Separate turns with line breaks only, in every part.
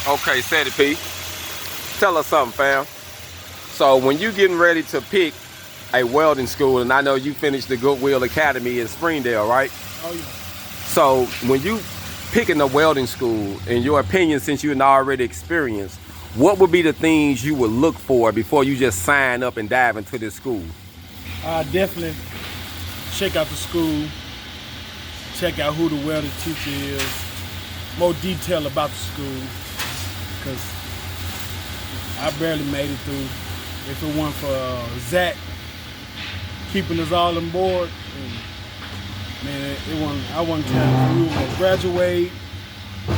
Okay, Sadie P. Tell us something, fam. So when you getting ready to pick a welding school, and I know you finished the Goodwill Academy in Springdale, right?
Oh yeah.
So when you picking a welding school, in your opinion, since you're already experienced, what would be the things you would look for before you just sign up and dive into this school?
Definitely check out the school, check out who the welding teacher is, more detail about the school, because I barely made it through. If it weren't for Zach keeping us all on board, man, I wasn't telling you, we were gonna graduate.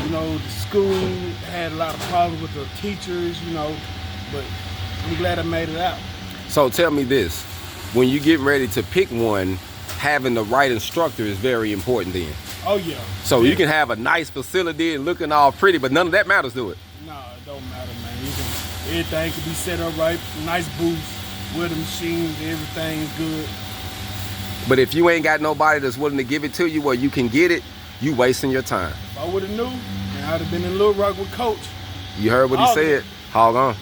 You know, the school had a lot of problems with the teachers, you know, but I'm glad I made it out.
So tell me this, when you get ready to pick one, having the right instructor is very important then.
Oh yeah.
So you can have a nice facility and looking all pretty, but none of that matters, do it?
No, it don't matter, man. Everything can be set up right, nice booths, with the machines, everything's good.
But if you ain't got nobody that's willing to give it to you where you can get it, you wasting your time.
If I would have knew, man, I'd have been in Little Rock with Coach.
You heard what he said? Hog on.